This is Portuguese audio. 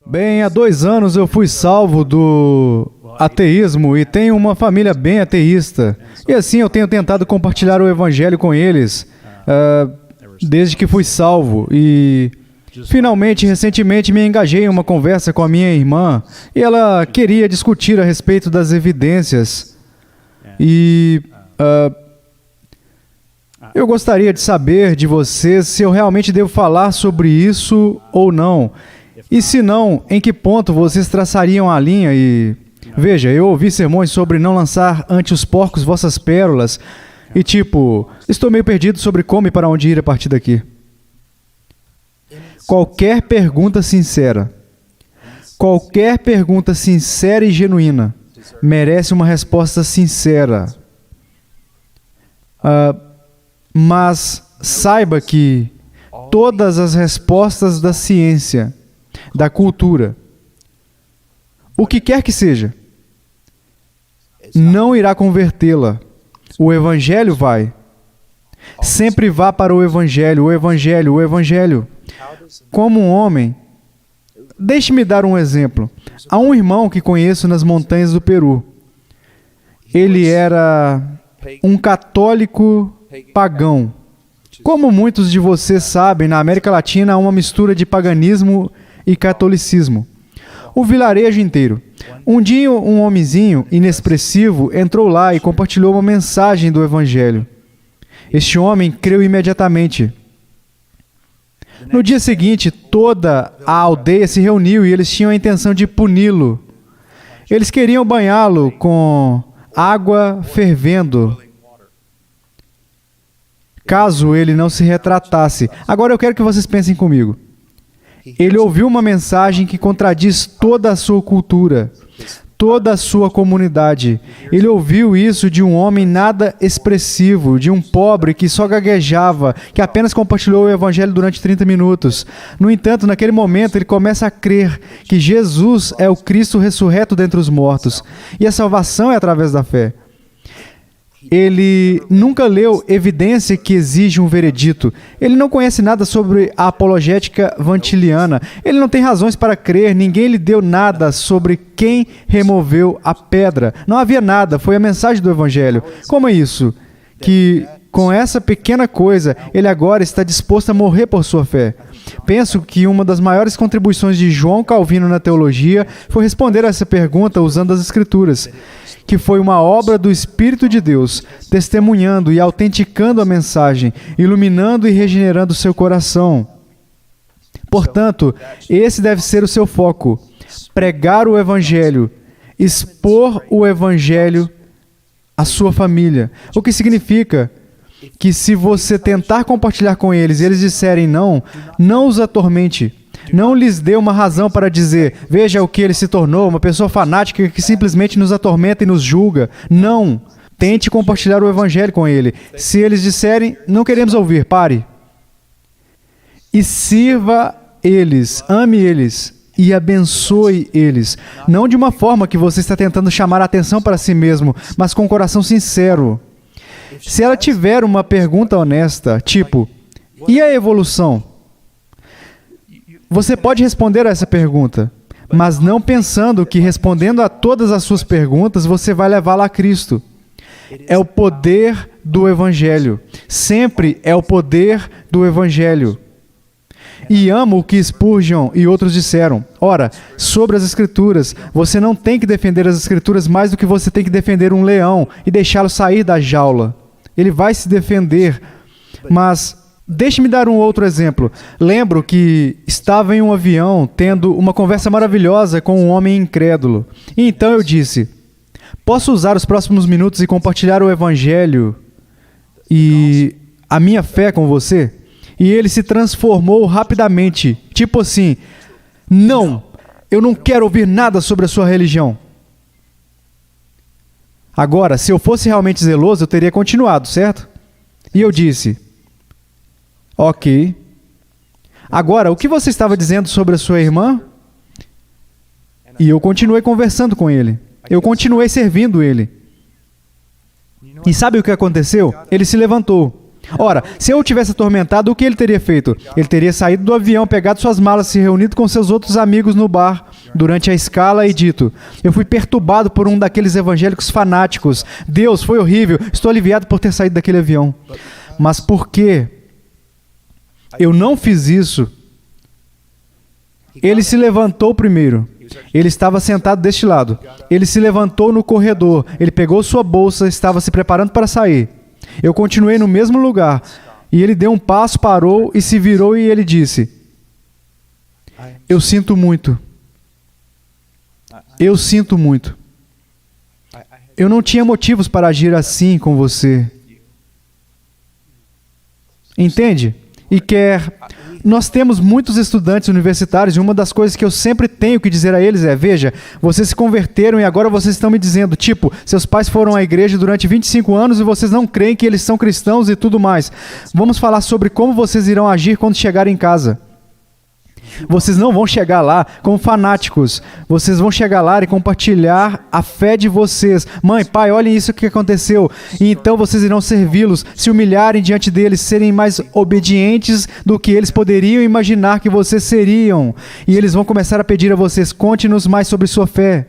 Bem, há 2 anos eu fui salvo do ateísmo e tenho uma família bem ateísta. E assim eu tenho tentado compartilhar o evangelho com eles desde que fui salvo. E finalmente, recentemente, me engajei em uma conversa com a minha irmã e ela queria discutir a respeito das evidências. E eu gostaria de saber de vocês se eu realmente devo falar sobre isso ou não. E se não, em que ponto vocês traçariam a linha? E veja, eu ouvi sermões sobre não lançar ante os porcos vossas pérolas. E tipo, estou meio perdido sobre como e para onde ir a partir daqui. Qualquer pergunta sincera e genuína merece uma resposta sincera. Mas saiba que todas as respostas da ciência, da cultura, o que quer que seja, não irá convertê-la. O Evangelho vai. Sempre vá para o Evangelho, o Evangelho, o Evangelho. Como um homem, deixe-me dar um exemplo. Há um irmão que conheço nas montanhas do Peru. Ele era um católico pagão. Como muitos de vocês sabem, na América Latina há uma mistura de paganismo e catolicismo. O vilarejo inteiro. Um dia, um homenzinho inexpressivo entrou lá e compartilhou uma mensagem do Evangelho. Este homem creu imediatamente. No dia seguinte, toda a aldeia se reuniu e eles tinham a intenção de puni-lo. Eles queriam banhá-lo com água fervendo, caso ele não se retratasse. Agora eu quero que vocês pensem comigo. Ele ouviu uma mensagem que contradiz toda a sua cultura, toda a sua comunidade. Ele ouviu isso de um homem nada expressivo, de um pobre que só gaguejava, que apenas compartilhou o evangelho durante 30 minutos. No entanto, naquele momento, ele começa a crer que Jesus é o Cristo ressurreto dentre os mortos. E a salvação é através da fé. Ele nunca leu evidência que exige um veredito. Ele não conhece nada sobre a apologética vantiliana. Ele não tem razões para crer. Ninguém lhe deu nada sobre quem removeu a pedra. Não havia nada. Foi a mensagem do Evangelho. Como é isso? Que com essa pequena coisa, ele agora está disposto a morrer por sua fé. Penso que uma das maiores contribuições de João Calvino na teologia foi responder a essa pergunta usando as Escrituras, que foi uma obra do Espírito de Deus, testemunhando e autenticando a mensagem, iluminando e regenerando seu coração. Portanto, esse deve ser o seu foco: pregar o Evangelho, expor o Evangelho à sua família. O que significa que se você tentar compartilhar com eles e eles disserem não, não os atormente. Não lhes dê uma razão para dizer, veja o que ele se tornou, uma pessoa fanática que simplesmente nos atormenta e nos julga. Não. Tente compartilhar o evangelho com ele. Se eles disserem, não queremos ouvir, pare. E sirva eles, ame eles e abençoe eles. Não de uma forma que você está tentando chamar a atenção para si mesmo, mas com um coração sincero. Se ela tiver uma pergunta honesta, tipo, e a evolução? Você pode responder a essa pergunta, mas não pensando que respondendo a todas as suas perguntas, você vai levá-la a Cristo. É o poder do Evangelho. Sempre é o poder do Evangelho. E amo o que Spurgeon e outros disseram. Ora, sobre as Escrituras, você não tem que defender as Escrituras mais do que você tem que defender um leão e deixá-lo sair da jaula. Ele vai se defender, mas deixe-me dar um outro exemplo. Lembro que estava em um avião tendo uma conversa maravilhosa com um homem incrédulo. E então eu disse, posso usar os próximos minutos e compartilhar o Evangelho e a minha fé com você? E ele se transformou rapidamente, tipo assim, não, eu não quero ouvir nada sobre a sua religião. Agora, se eu fosse realmente zeloso, eu teria continuado, certo? E eu disse, ok. Agora, o que você estava dizendo sobre a sua irmã? E eu continuei conversando com ele. Eu continuei servindo ele. E sabe o que aconteceu? Ele se levantou. Ora, se eu o tivesse atormentado, o que ele teria feito? Ele teria saído do avião, pegado suas malas, se reunido com seus outros amigos no bar durante a escala e dito: eu fui perturbado por um daqueles evangélicos fanáticos. Deus, foi horrível. Estou aliviado por ter saído daquele avião. Mas por que eu não fiz isso? Ele se levantou primeiro. Ele estava sentado deste lado. Ele se levantou no corredor. Ele pegou sua bolsa, estava se preparando para sair. Eu continuei no mesmo lugar. E ele deu um passo, parou e se virou e ele disse: eu sinto muito. Eu sinto muito. Eu não tinha motivos para agir assim com você. Entende? Nós temos muitos estudantes universitários e uma das coisas que eu sempre tenho que dizer a eles é: veja, vocês se converteram e agora vocês estão me dizendo, tipo, seus pais foram à igreja durante 25 anos e vocês não creem que eles são cristãos e tudo mais. Vamos falar sobre como vocês irão agir quando chegarem em casa. Vocês não vão chegar lá como fanáticos. Vocês vão chegar lá e compartilhar a fé de vocês. Mãe, pai, olhem isso que aconteceu. E então vocês irão servi-los, se humilharem diante deles, serem mais obedientes do que eles poderiam imaginar que vocês seriam. E eles vão começar a pedir a vocês: conte-nos mais sobre sua fé.